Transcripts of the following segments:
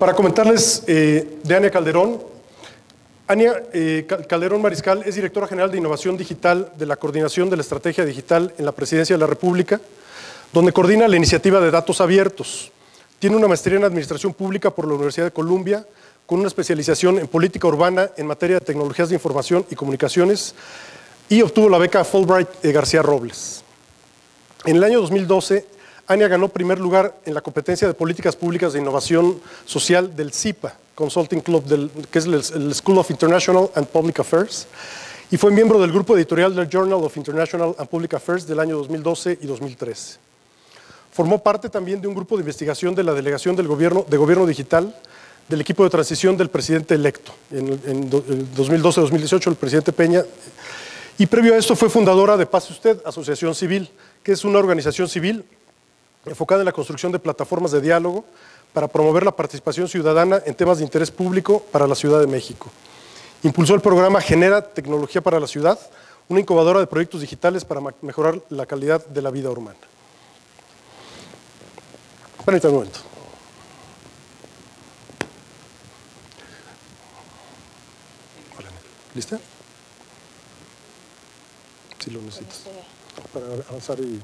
Para comentarles de Ania Calderón. Ania Calderón Mariscal es directora general de Innovación Digital de la Coordinación de la Estrategia Digital en la Presidencia de la República, donde coordina la iniciativa de datos abiertos. Tiene una maestría en Administración Pública por la Universidad de Columbia, con una especialización en política urbana en materia de tecnologías de información y comunicaciones, y obtuvo la beca Fulbright García Robles. En el año 2012, Ania ganó primer lugar en la competencia de políticas públicas de innovación social del CIPA, Consulting Club, que es el School of International and Public Affairs, y fue miembro del grupo editorial del Journal of International and Public Affairs del año 2012 y 2013. Formó parte también de un grupo de investigación de la Delegación de Gobierno Digital del equipo de transición del presidente electo, en 2012-2018, el presidente Peña, y previo a esto fue fundadora de Pase Usted, Asociación Civil, que es una organización civil enfocada en la construcción de plataformas de diálogo para promover la participación ciudadana en temas de interés público para la Ciudad de México. Impulsó el programa Genera Tecnología para la Ciudad, una incubadora de proyectos digitales para mejorar la calidad de la vida urbana. Espérate un momento. ¿Lista? Si lo necesitas. Para avanzar y...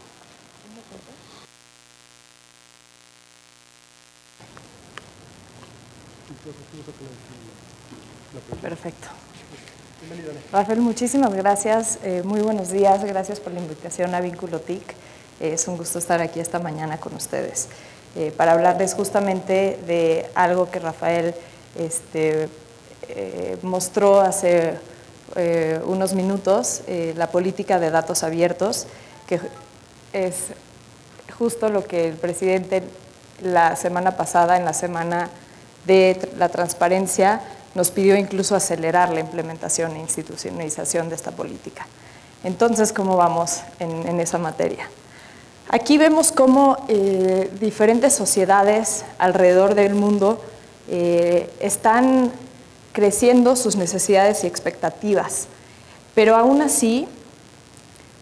Perfecto. Rafael, muchísimas gracias. Muy buenos días. Gracias por la invitación a Vínculo TIC. Es un gusto estar aquí esta mañana con ustedes para hablarles justamente de algo que Rafael mostró hace unos minutos, la política de datos abiertos, que es justo lo que el presidente la semana pasada, en la semana de la transparencia, nos pidió incluso acelerar la implementación e institucionalización de esta política. Entonces, ¿cómo vamos en esa materia? Aquí vemos cómo diferentes sociedades alrededor del mundo están creciendo sus necesidades y expectativas, pero aún así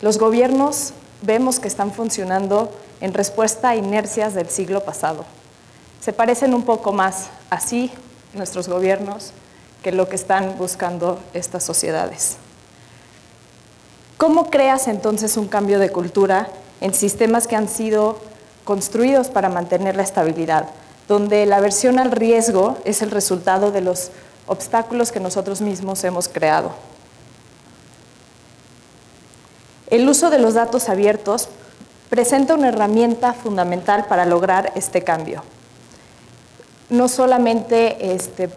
los gobiernos vemos que están funcionando en respuesta a inercias del siglo pasado. Se parecen un poco más así nuestros gobiernos que lo que están buscando estas sociedades. ¿Cómo creas entonces un cambio de cultura en sistemas que han sido construidos para mantener la estabilidad, donde la aversión al riesgo es el resultado de los obstáculos que nosotros mismos hemos creado? El uso de los datos abiertos presenta una herramienta fundamental para lograr este cambio. No solamente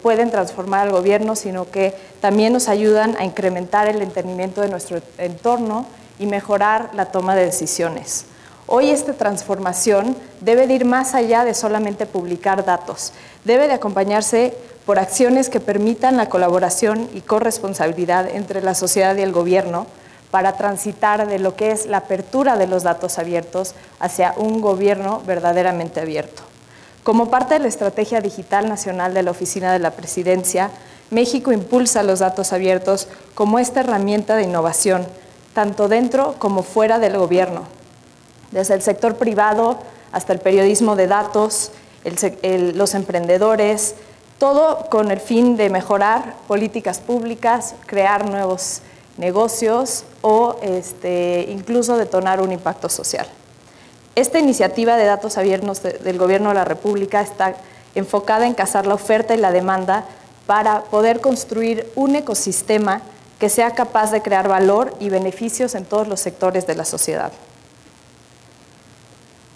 pueden transformar al gobierno, sino que también nos ayudan a incrementar el entendimiento de nuestro entorno y mejorar la toma de decisiones. Hoy esta transformación debe de ir más allá de solamente publicar datos. Debe de acompañarse por acciones que permitan la colaboración y corresponsabilidad entre la sociedad y el gobierno para transitar de lo que es la apertura de los datos abiertos hacia un gobierno verdaderamente abierto. Como parte de la Estrategia Digital Nacional de la Oficina de la Presidencia, México impulsa los datos abiertos como esta herramienta de innovación, tanto dentro como fuera del gobierno, desde el sector privado hasta el periodismo de datos, los emprendedores, todo con el fin de mejorar políticas públicas, crear nuevos negocios o incluso detonar un impacto social. Esta iniciativa de datos abiertos del Gobierno de la República está enfocada en cazar la oferta y la demanda para poder construir un ecosistema que sea capaz de crear valor y beneficios en todos los sectores de la sociedad.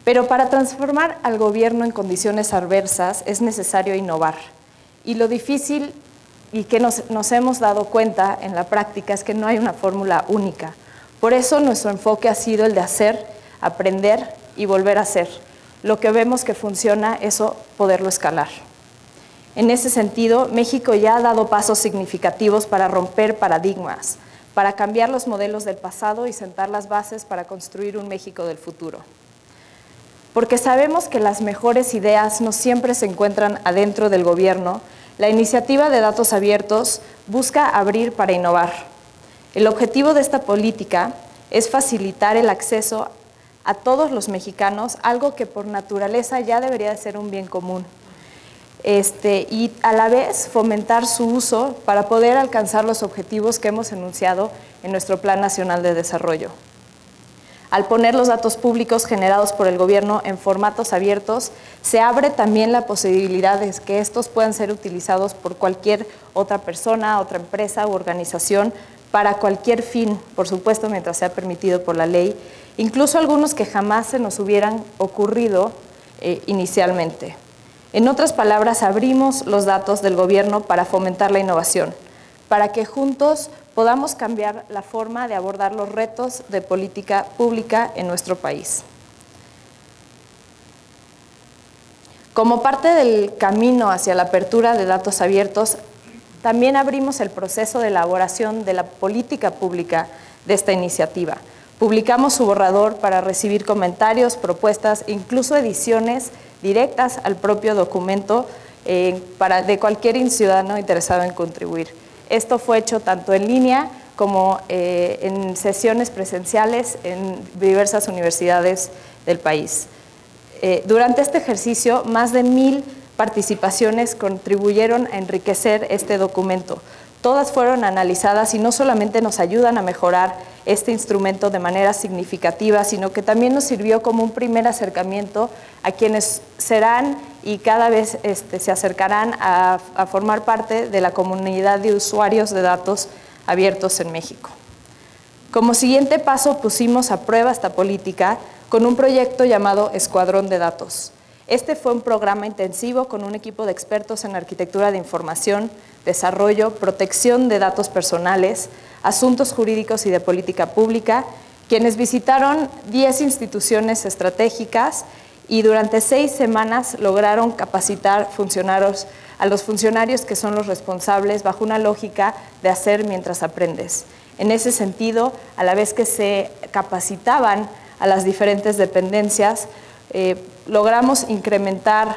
Pero para transformar al gobierno en condiciones adversas es necesario innovar. Y lo difícil y que nos hemos dado cuenta en la práctica es que no hay una fórmula única. Por eso nuestro enfoque ha sido el de hacer, aprender y volver a hacer. Lo que vemos que funciona, eso poderlo escalar. En ese sentido, México ya ha dado pasos significativos para romper paradigmas, para cambiar los modelos del pasado y sentar las bases para construir un México del futuro. Porque sabemos que las mejores ideas no siempre se encuentran adentro del gobierno, la iniciativa de datos abiertos busca abrir para innovar. El objetivo de esta política es facilitar el acceso a todos los mexicanos, algo que por naturaleza ya debería de ser un bien común. y a la vez fomentar su uso para poder alcanzar los objetivos que hemos enunciado en nuestro Plan Nacional de Desarrollo. Al poner los datos públicos generados por el gobierno en formatos abiertos, se abre también la posibilidad de que estos puedan ser utilizados por cualquier otra persona, otra empresa u organización para cualquier fin, por supuesto, mientras sea permitido por la ley, incluso algunos que jamás se nos hubieran ocurrido inicialmente. En otras palabras, abrimos los datos del gobierno para fomentar la innovación, para que juntos podamos cambiar la forma de abordar los retos de política pública en nuestro país. Como parte del camino hacia la apertura de datos abiertos, también abrimos el proceso de elaboración de la política pública de esta iniciativa. Publicamos su borrador para recibir comentarios, propuestas, incluso ediciones directas al propio documento de cualquier ciudadano interesado en contribuir. Esto fue hecho tanto en línea como en sesiones presenciales en diversas universidades del país. Durante este ejercicio, más de 1000 participaciones contribuyeron a enriquecer este documento. Todas fueron analizadas y no solamente nos ayudan a mejorar este instrumento de manera significativa, sino que también nos sirvió como un primer acercamiento a quienes serán y cada vez se acercarán a formar parte de la comunidad de usuarios de datos abiertos en México. Como siguiente paso, pusimos a prueba esta política con un proyecto llamado Escuadrón de Datos. Este fue un programa intensivo con un equipo de expertos en arquitectura de información, desarrollo, protección de datos personales, asuntos jurídicos y de política pública, quienes visitaron 10 instituciones estratégicas y durante 6 semanas lograron capacitar a los funcionarios que son los responsables bajo una lógica de hacer mientras aprendes. En ese sentido, a la vez que se capacitaban a las diferentes dependencias, logramos incrementar,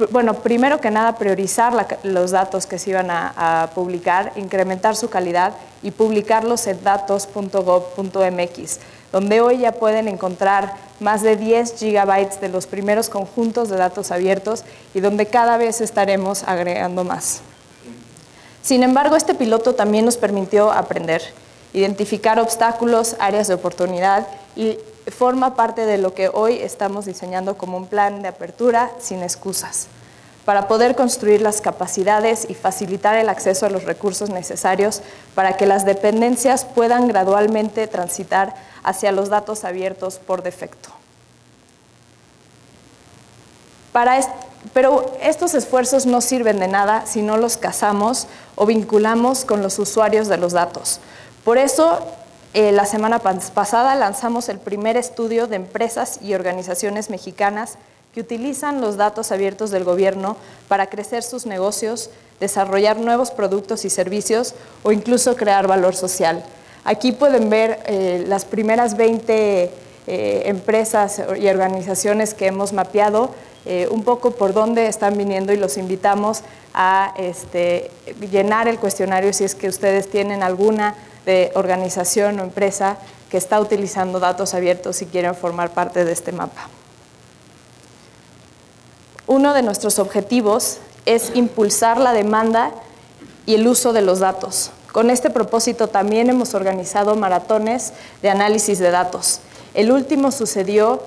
bueno, primero que nada priorizar los datos que se iban a publicar, incrementar su calidad y publicarlos en datos.gov.mx, donde hoy ya pueden encontrar más de 10 gigabytes de los primeros conjuntos de datos abiertos y donde cada vez estaremos agregando más. Sin embargo, este piloto también nos permitió aprender, identificar obstáculos, áreas de oportunidad y forma parte de lo que hoy estamos diseñando como un plan de apertura sin excusas, para poder construir las capacidades y facilitar el acceso a los recursos necesarios para que las dependencias puedan gradualmente transitar hacia los datos abiertos por defecto. Pero estos esfuerzos no sirven de nada si no los casamos o vinculamos con los usuarios de los datos. Por eso, la semana pasada lanzamos el primer estudio de empresas y organizaciones mexicanas que utilizan los datos abiertos del gobierno para crecer sus negocios, desarrollar nuevos productos y servicios o incluso crear valor social. Aquí pueden ver las primeras 20 empresas y organizaciones que hemos mapeado, un poco por dónde están viniendo y los invitamos a llenar el cuestionario si es que ustedes tienen alguna de organización o empresa que está utilizando datos abiertos y quieren formar parte de este mapa. Uno de nuestros objetivos es impulsar la demanda y el uso de los datos. Con este propósito también hemos organizado maratones de análisis de datos. El último sucedió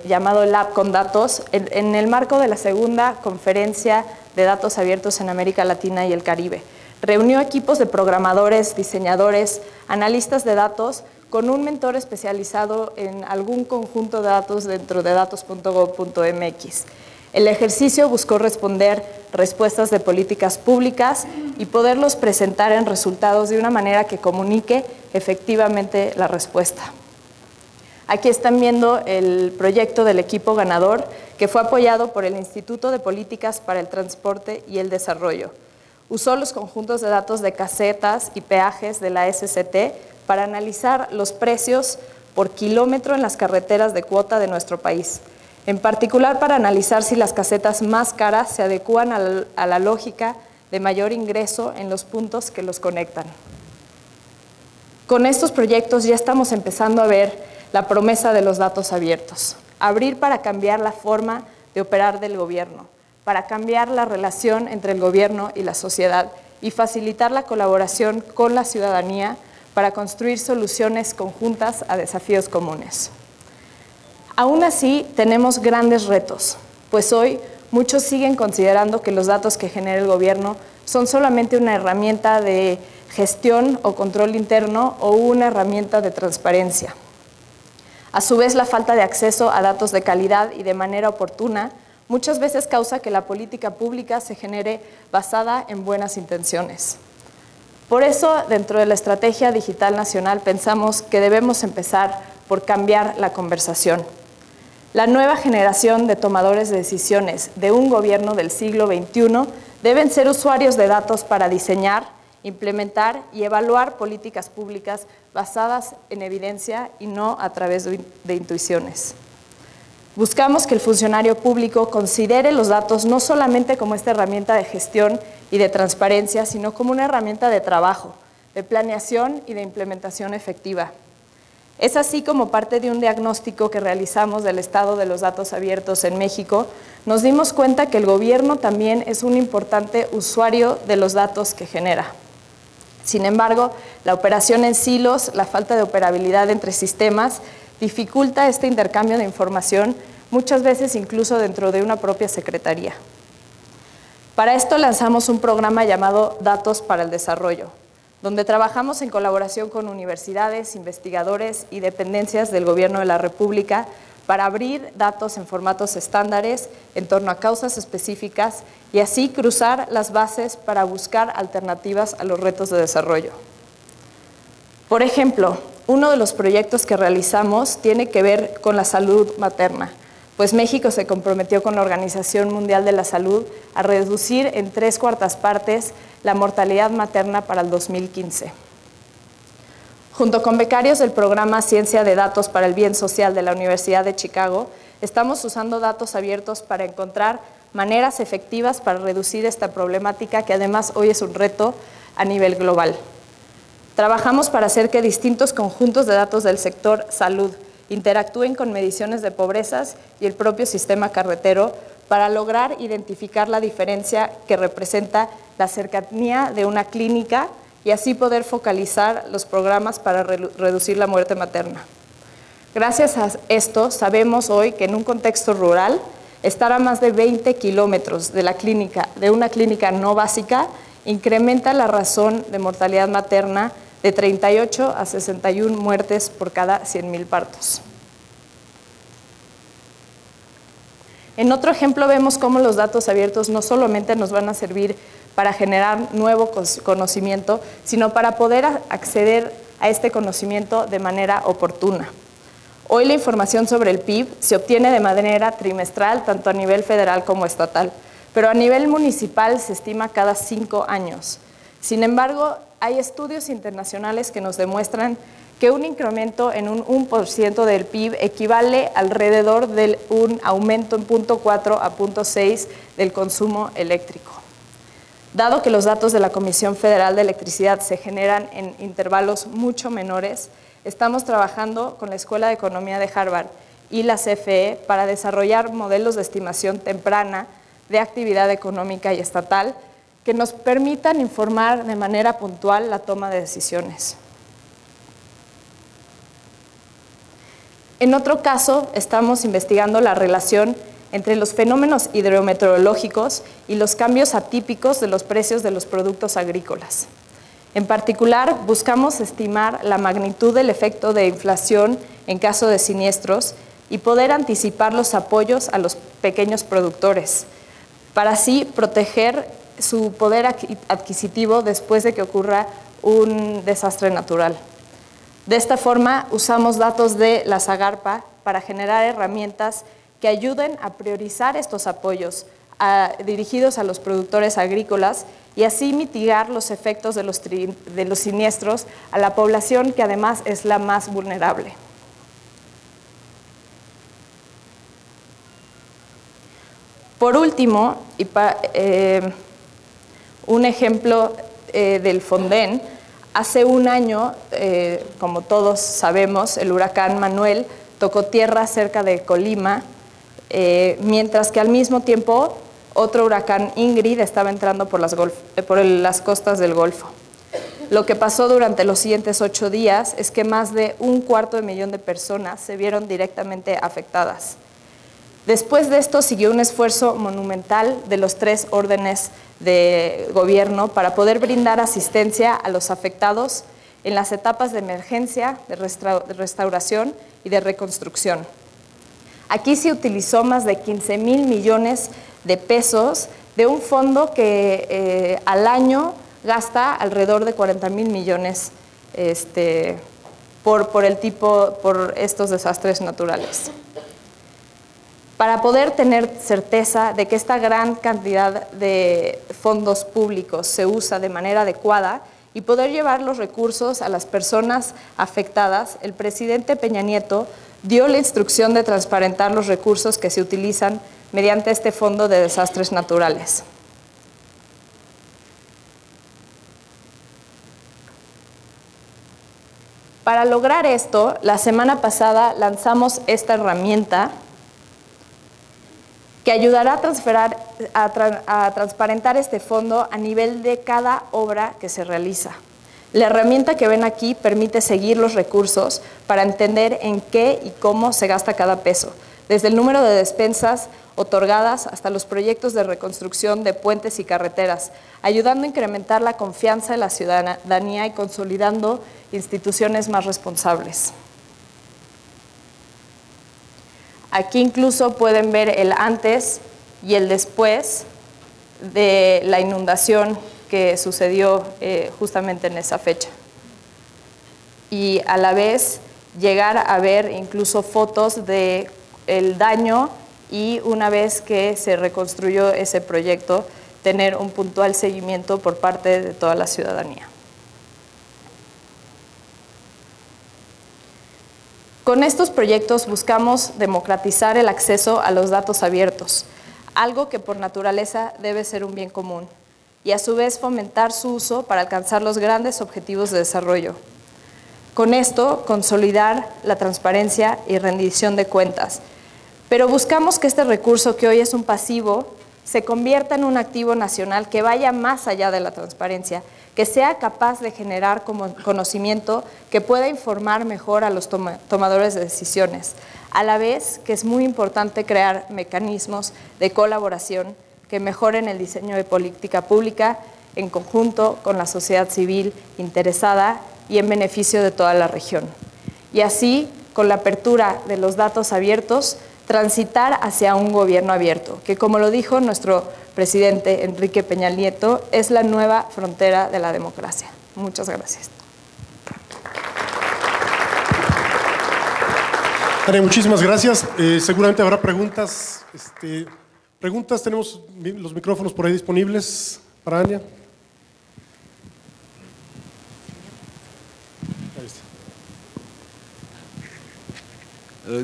llamado Lab con Datos en el marco de la segunda conferencia de datos abiertos en América Latina y el Caribe. Reunió equipos de programadores, diseñadores, analistas de datos con un mentor especializado en algún conjunto de datos dentro de datos.gov.mx. El ejercicio buscó responder respuestas de políticas públicas y poderlos presentar en resultados de una manera que comunique efectivamente la respuesta. Aquí están viendo el proyecto del equipo ganador que fue apoyado por el Instituto de Políticas para el Transporte y el Desarrollo. Usó los conjuntos de datos de casetas y peajes de la SCT para analizar los precios por kilómetro en las carreteras de cuota de nuestro país. En particular para analizar si las casetas más caras se adecúan a la lógica de mayor ingreso en los puntos que los conectan. Con estos proyectos ya estamos empezando a ver la promesa de los datos abiertos. Abrir para cambiar la forma de operar del gobierno, para cambiar la relación entre el gobierno y la sociedad y facilitar la colaboración con la ciudadanía para construir soluciones conjuntas a desafíos comunes. Aún así, tenemos grandes retos, pues hoy muchos siguen considerando que los datos que genera el gobierno son solamente una herramienta de gestión o control interno o una herramienta de transparencia. A su vez, la falta de acceso a datos de calidad y de manera oportuna muchas veces causa que la política pública se genere basada en buenas intenciones. Por eso, dentro de la Estrategia Digital Nacional, pensamos que debemos empezar por cambiar la conversación. La nueva generación de tomadores de decisiones de un gobierno del siglo XXI deben ser usuarios de datos para diseñar, implementar y evaluar políticas públicas basadas en evidencia y no a través de intuiciones. Buscamos que el funcionario público considere los datos no solamente como esta herramienta de gestión y de transparencia, sino como una herramienta de trabajo, de planeación y de implementación efectiva. Es así como parte de un diagnóstico que realizamos del estado de los datos abiertos en México, nos dimos cuenta que el gobierno también es un importante usuario de los datos que genera. Sin embargo, la operación en silos, la falta de operabilidad entre sistemas, dificulta este intercambio de información, muchas veces incluso dentro de una propia secretaría. Para esto lanzamos un programa llamado Datos para el Desarrollo, donde trabajamos en colaboración con universidades, investigadores y dependencias del Gobierno de la República para abrir datos en formatos estándares en torno a causas específicas y así cruzar las bases para buscar alternativas a los retos de desarrollo. Por ejemplo, uno de los proyectos que realizamos tiene que ver con la salud materna, pues México se comprometió con la Organización Mundial de la Salud a reducir en 3/4 partes la mortalidad materna para el 2015. Junto con becarios del programa Ciencia de Datos para el Bien Social de la Universidad de Chicago, estamos usando datos abiertos para encontrar maneras efectivas para reducir esta problemática que además hoy es un reto a nivel global. Trabajamos para hacer que distintos conjuntos de datos del sector salud interactúen con mediciones de pobrezas y el propio sistema carretero para lograr identificar la diferencia que representa la cercanía de una clínica y así poder focalizar los programas para reducir la muerte materna. Gracias a esto, sabemos hoy que en un contexto rural, estar a más de 20 kilómetros de una clínica no básica incrementa la razón de mortalidad materna de 38 a 61 muertes por cada 100,000 partos. En otro ejemplo vemos cómo los datos abiertos no solamente nos van a servir para generar nuevo conocimiento, sino para poder acceder a este conocimiento de manera oportuna. Hoy la información sobre el PIB se obtiene de manera trimestral, tanto a nivel federal como estatal, pero a nivel municipal se estima cada 5 años. Sin embargo, hay estudios internacionales que nos demuestran que un incremento en un 1% del PIB equivale alrededor de un aumento en 0.4 a 0.6 del consumo eléctrico. Dado que los datos de la Comisión Federal de Electricidad se generan en intervalos mucho menores, estamos trabajando con la Escuela de Economía de Harvard y la CFE para desarrollar modelos de estimación temprana de actividad económica y estatal que nos permitan informar de manera puntual la toma de decisiones. En otro caso, estamos investigando la relación entre los fenómenos hidrometeorológicos y los cambios atípicos de los precios de los productos agrícolas. En particular, buscamos estimar la magnitud del efecto de inflación en caso de siniestros y poder anticipar los apoyos a los pequeños productores, para así proteger su poder adquisitivo después de que ocurra un desastre natural. De esta forma, usamos datos de la Zagarpa para generar herramientas que ayuden a priorizar estos apoyos dirigidos a los productores agrícolas y así mitigar los efectos de los siniestros a la población que además es la más vulnerable. Por último, un ejemplo del Fonden. Hace un año, como todos sabemos, el huracán Manuel tocó tierra cerca de Colima, mientras que al mismo tiempo otro huracán Ingrid estaba entrando por las costas del Golfo. Lo que pasó durante los siguientes 8 días es que más de 250,000 de personas se vieron directamente afectadas. Después de esto siguió un esfuerzo monumental de los 3 órdenes de gobierno para poder brindar asistencia a los afectados en las etapas de emergencia, de restauración y de reconstrucción. Aquí se utilizó más de 15,000 millones de pesos de un fondo que al año gasta alrededor de 40,000 millones por estos desastres naturales. Para poder tener certeza de que esta gran cantidad de fondos públicos se usa de manera adecuada y poder llevar los recursos a las personas afectadas, el presidente Peña Nieto dio la instrucción de transparentar los recursos que se utilizan mediante este Fondo de Desastres Naturales. Para lograr esto, la semana pasada lanzamos esta herramienta que ayudará a transparentar este fondo a nivel de cada obra que se realiza. La herramienta que ven aquí permite seguir los recursos para entender en qué y cómo se gasta cada peso, desde el número de despensas otorgadas hasta los proyectos de reconstrucción de puentes y carreteras, ayudando a incrementar la confianza de la ciudadanía y consolidando instituciones más responsables. Aquí incluso pueden ver el antes y el después de la inundación que sucedió justamente en esa fecha. Y a la vez llegar a ver incluso fotos del daño y una vez que se reconstruyó ese proyecto, tener un puntual seguimiento por parte de toda la ciudadanía. Con estos proyectos buscamos democratizar el acceso a los datos abiertos, algo que por naturaleza debe ser un bien común, y a su vez fomentar su uso para alcanzar los grandes objetivos de desarrollo. Con esto, consolidar la transparencia y rendición de cuentas. Pero buscamos que este recurso, que hoy es un pasivo, se convierta en un activo nacional que vaya más allá de la transparencia, que sea capaz de generar conocimiento que pueda informar mejor a los tomadores de decisiones, a la vez que es muy importante crear mecanismos de colaboración que mejoren el diseño de política pública en conjunto con la sociedad civil interesada y en beneficio de toda la región. Y así, con la apertura de los datos abiertos, transitar hacia un gobierno abierto, que como lo dijo nuestro presidente Enrique Peña Nieto, es la nueva frontera de la democracia. Muchas gracias. Tania, muchísimas gracias. Seguramente habrá preguntas. Tenemos los micrófonos por ahí disponibles para Ania.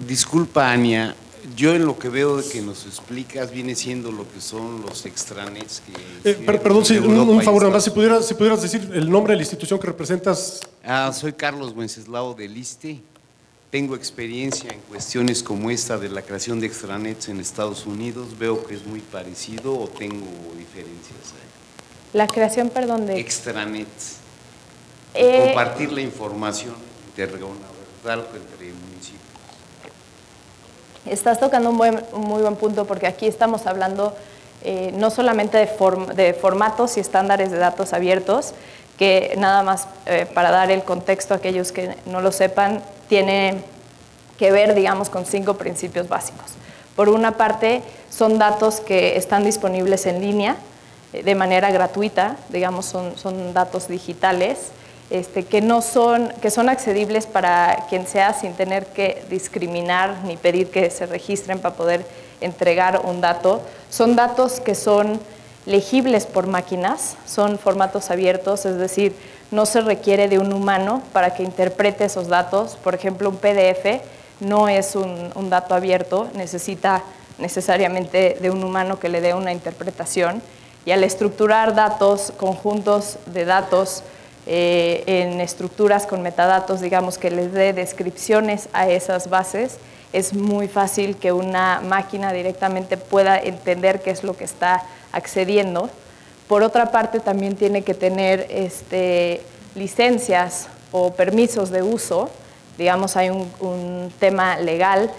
Disculpa, Ania, yo en lo que veo de que nos explicas viene siendo lo que son los extranets que… Perdón, sí, un favor, nada más, si pudieras decir el nombre de la institución que representas. Soy Carlos Wenceslao de Liste. Tengo experiencia en cuestiones como esta de la creación de extranets en Estados Unidos. Veo que es muy parecido o tengo diferencias ahí. La creación, perdón, de… Extranets. Compartir la información intergubernamental entre municipios. Estás tocando un muy buen punto, porque aquí estamos hablando no solamente de formatos y estándares de datos abiertos, que nada más para dar el contexto a aquellos que no lo sepan, tiene que ver, digamos, con 5 principios básicos. Por una parte, son datos que están disponibles en línea de manera gratuita, digamos, son datos digitales, que son accesibles para quien sea sin tener que discriminar ni pedir que se registren para poder entregar un dato. Son datos que son legibles por máquinas, son formatos abiertos, es decir, no se requiere de un humano para que interprete esos datos. Por ejemplo, un PDF no es un dato abierto, necesita necesariamente de un humano que le dé una interpretación. Y al estructurar datos, conjuntos de datos, en estructuras con metadatos, digamos, que les dé descripciones a esas bases, es muy fácil que una máquina directamente pueda entender qué es lo que está accediendo. Por otra parte, también tiene que tener licencias o permisos de uso. Digamos, hay un tema legal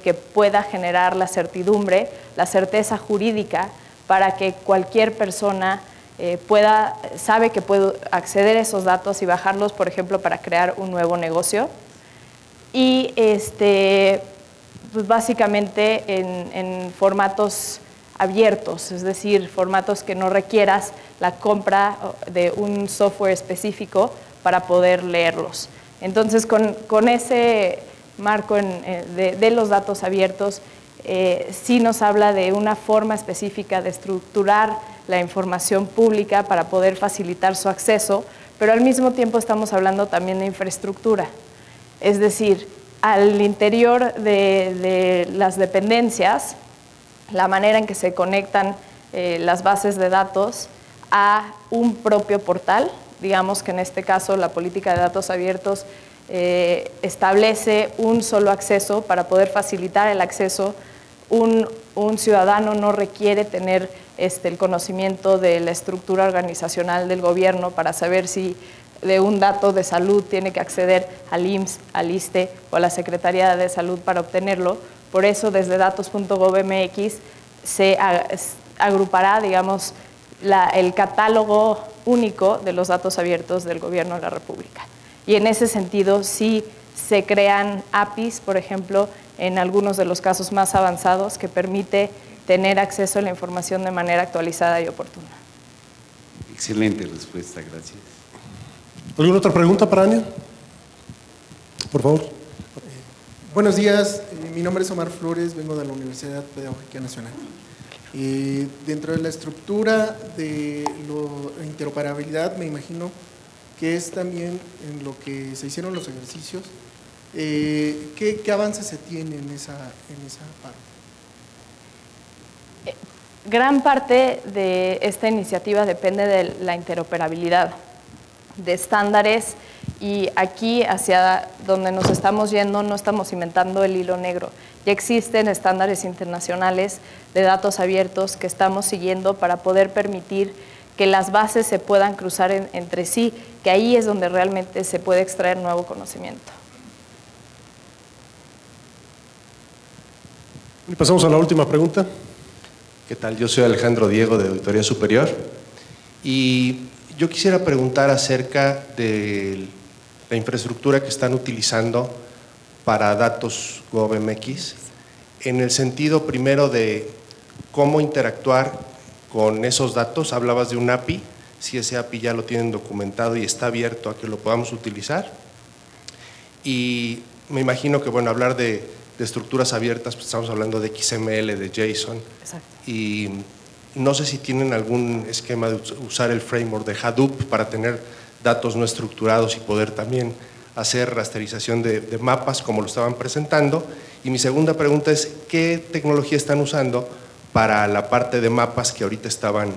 que pueda generar la certidumbre, la certeza jurídica para que cualquier persona sabe que puede acceder a esos datos y bajarlos, por ejemplo, para crear un nuevo negocio. Y pues básicamente en formatos abiertos, es decir, formatos que no requieras la compra de un software específico para poder leerlos. Entonces, con ese marco de los datos abiertos, sí nos habla de una forma específica de estructurar la información pública para poder facilitar su acceso, pero al mismo tiempo estamos hablando también de infraestructura. Es decir, al interior de las dependencias, la manera en que se conectan las bases de datos a un propio portal, digamos que en este caso la política de datos abiertos establece un solo acceso para poder facilitar el acceso. Un ciudadano no requiere tener el conocimiento de la estructura organizacional del gobierno para saber si de un dato de salud tiene que acceder al IMSS, al ISSSTE o a la Secretaría de Salud para obtenerlo. Por eso, desde datos.gov.mx se agrupará, digamos, el catálogo único de los datos abiertos del Gobierno de la República. Y en ese sentido, sí se crean APIs, por ejemplo, en algunos de los casos más avanzados, que permite tener acceso a la información de manera actualizada y oportuna. Excelente respuesta, gracias. ¿Alguna otra pregunta para Ania? Por favor. Buenos días, mi nombre es Omar Flores, vengo de la Universidad Pedagógica Nacional. Dentro de la estructura de la interoperabilidad, me imagino que es también en lo que se hicieron los ejercicios. ¿Qué avances se tiene en esa parte? Gran parte de esta iniciativa depende de la interoperabilidad, de estándares, y aquí hacia donde nos estamos yendo no estamos inventando el hilo negro. Ya existen estándares internacionales de datos abiertos que estamos siguiendo para poder permitir que las bases se puedan cruzar entre sí, que ahí es donde realmente se puede extraer nuevo conocimiento. Y pasamos a la última pregunta. ¿Qué tal? Yo soy Alejandro Diego, de Auditoría Superior, y yo quisiera preguntar acerca de la infraestructura que están utilizando para datos GovMX, en el sentido primero de cómo interactuar con esos datos. Hablabas de un API, si ese API ya lo tienen documentado y está abierto a que lo podamos utilizar. Y me imagino que, bueno, hablar de estructuras abiertas, pues estamos hablando de XML, de JSON. Exacto. Y no sé si tienen algún esquema de usar el framework de Hadoop para tener datos no estructurados y poder también hacer rasterización de mapas como lo estaban presentando. Y mi segunda pregunta es, ¿qué tecnología están usando para la parte de mapas que ahorita estaban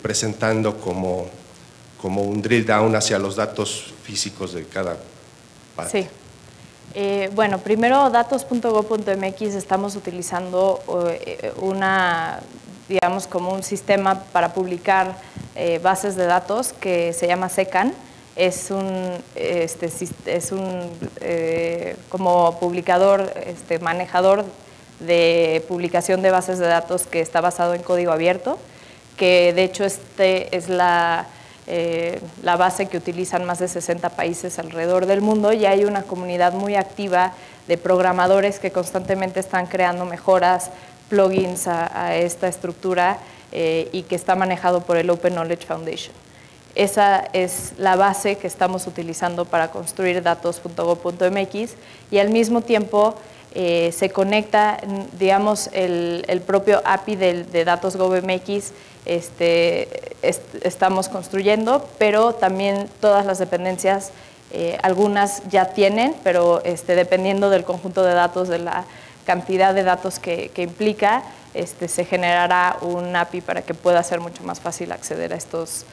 presentando como un drill down hacia los datos físicos de cada parte? Sí. Bueno, primero datos.gov.mx estamos utilizando digamos, como un sistema para publicar bases de datos que se llama SECAN. Es un como publicador, manejador de publicación de bases de datos que está basado en código abierto, que de hecho es la base que utilizan más de 60 países alrededor del mundo, y hay una comunidad muy activa de programadores que constantemente están creando mejoras, plugins a esta estructura y que está manejado por el Open Knowledge Foundation. Esa es la base que estamos utilizando para construir datos.gov.mx, y al mismo tiempo se conecta, digamos, el propio API de datos GovMX. Estamos construyendo, pero también todas las dependencias, algunas ya tienen, pero dependiendo del conjunto de datos, de la cantidad de datos que implica, se generará un API para que pueda ser mucho más fácil acceder a estos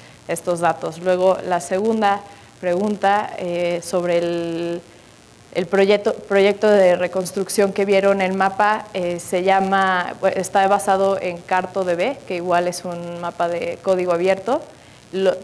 datos. Luego, la segunda pregunta sobre El proyecto de reconstrucción que vieron en el mapa está basado en CartoDB, que igual es un mapa de código abierto.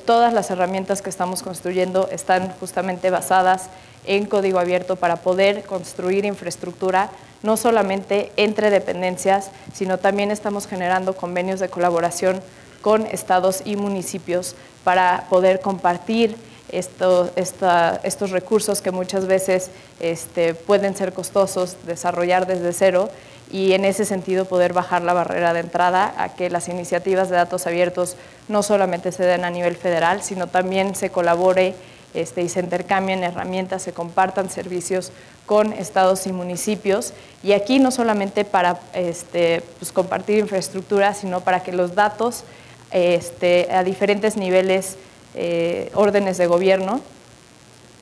Todas las herramientas que estamos construyendo están justamente basadas en código abierto para poder construir infraestructura, no solamente entre dependencias, sino también estamos generando convenios de colaboración con estados y municipios para poder compartir estos recursos que muchas veces pueden ser costosos desarrollar desde cero, y en ese sentido poder bajar la barrera de entrada a que las iniciativas de datos abiertos no solamente se den a nivel federal, sino también se colabore y se intercambien herramientas, se compartan servicios con estados y municipios. Y aquí no solamente para pues compartir infraestructura, sino para que los datos a diferentes niveles, órdenes de gobierno,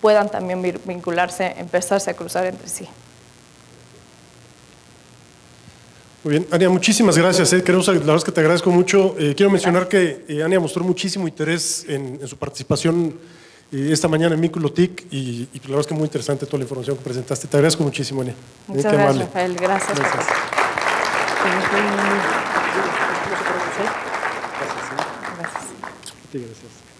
puedan también vincularse, empezarse a cruzar entre sí. Muy bien, Ania, muchísimas gracias. La verdad es que te agradezco mucho. Quiero mencionar que Ania mostró muchísimo interés en su participación esta mañana en Vínculo TIC, y la verdad es que muy interesante toda la información que presentaste. Te agradezco muchísimo, Ania. Muchas gracias, Rafael. Gracias. Gracias. Gracias. Gracias.